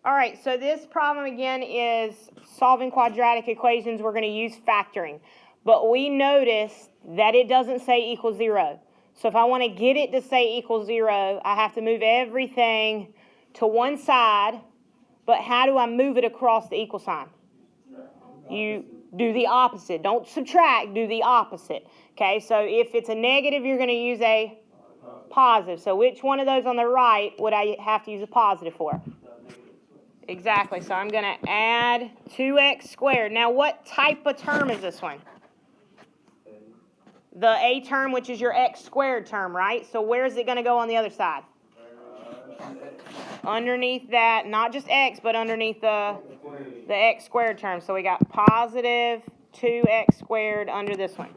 All right, so this problem again is solving quadratic equations. We're going to use factoring. But we noticed that it doesn't say equals 0. So if I want to get it to say equals 0, I have to move everything to one side. But how do I move it across the equal sign? You do the opposite. Don't subtract, do the opposite. Okay, so if it's a negative, you're going to use a positive. So which one of those on the right would I have to use a positive for? Exactly, so I'm going to add 2x squared. Now, what type of term is this one? The a term, which is your x squared term, right? So where is it going to go on the other side? Underneath that, not just x, but underneath the x squared term. So we got positive 2x squared under this one.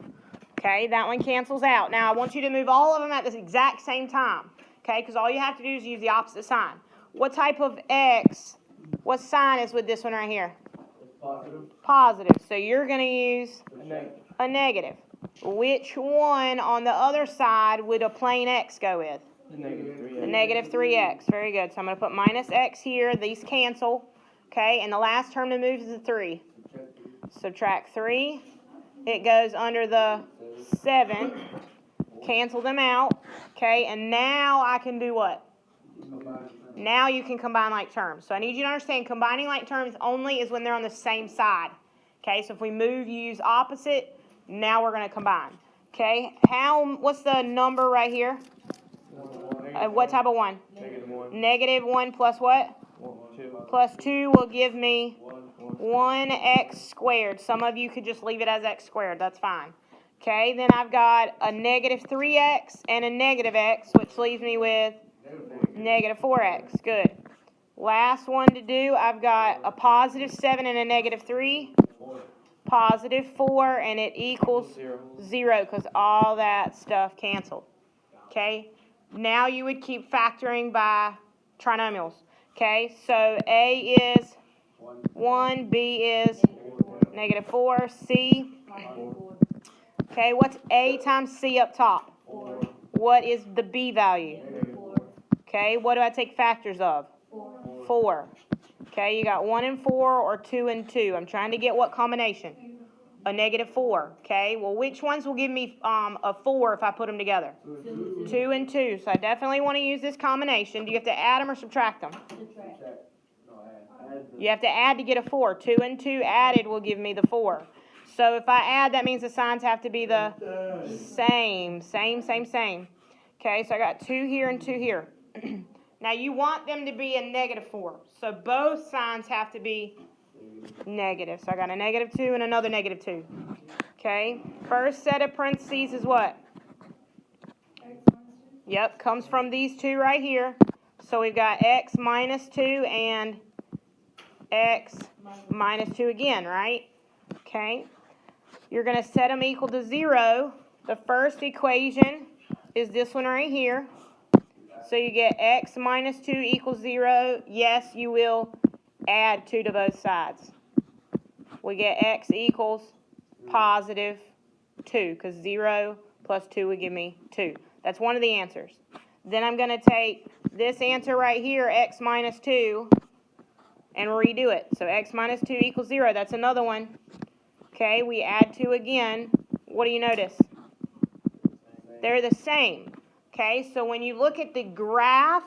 Okay, that one cancels out. Now, I want you to move all of them at the exact same time. Okay, because all you have to do is use the opposite sign. What type of x, what sign is with this one right here? Positive. So you're going to use a negative. Which one on the other side would a plain x go with? The negative 3x. Very good. So I'm going to put minus x here. These cancel. Okay, and the last term to move is the 3. Subtract 3. It goes under the 7. Cancel them out. Okay, and now I can do what? Now you can combine like terms. So I need you to understand combining like terms only is when they're on the same side. Okay, so if we move, you use opposite. Now we're going to combine. Okay, what's the number right here? What type of 1? Negative 1 plus what? Plus 2 will give me 1x squared. Some of you could just leave it as x squared. That's fine. Okay, then I've got a negative 3x and a negative x, which leaves me with negative 4x. Good. Last one to do, I've got a positive 7 and a negative 3. Positive 4, and it equals 0 because all that stuff canceled. Okay? Now you would keep factoring by trinomials. Okay? So A is 1, B is negative 4, C. Okay, what's A times C up top? What is the B value? Okay, what do I take factors of? 4. Okay, you got 1 and 4 or 2 and 2. I'm trying to get what combination? A negative 4. Okay, well, which ones will give me a 4 if I put them together? 2 and 2. So I definitely want to use this combination. Do you have to add them or subtract them? You have to add to get a 4. 2 and 2 added will give me the 4. So if I add, that means the signs have to be the same. Okay, so I got 2 here and 2 here. Now you want them to be a negative 4. So both signs have to be negative. So I got a negative 2 and another negative 2. Okay, first set of parentheses is what? Yep, comes from these two right here. So we've got x minus 2 and x minus 2 again, right? Okay, you're going to set them equal to 0. The first equation is this one right here. So you get x minus 2 equals 0. Yes, you will add 2 to both sides. We get x equals positive 2 because 0 plus 2 would give me 2. That's one of the answers. Then I'm going to take this answer right here, x minus 2, and redo it. So x minus 2 equals 0. That's another one. Okay, we add 2 again. What do you notice? They're the same. Okay, so when you look at the graph,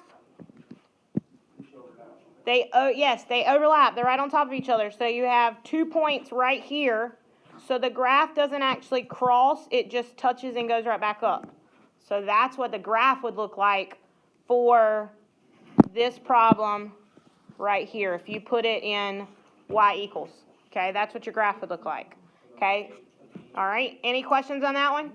they overlap. They're right on top of each other. So you have 2 points right here. So the graph doesn't actually cross. It just touches and goes right back up. So that's what the graph would look like for this problem right here. If you put it in y equals. Okay, that's what your graph would look like. Okay, all right. Any questions on that one?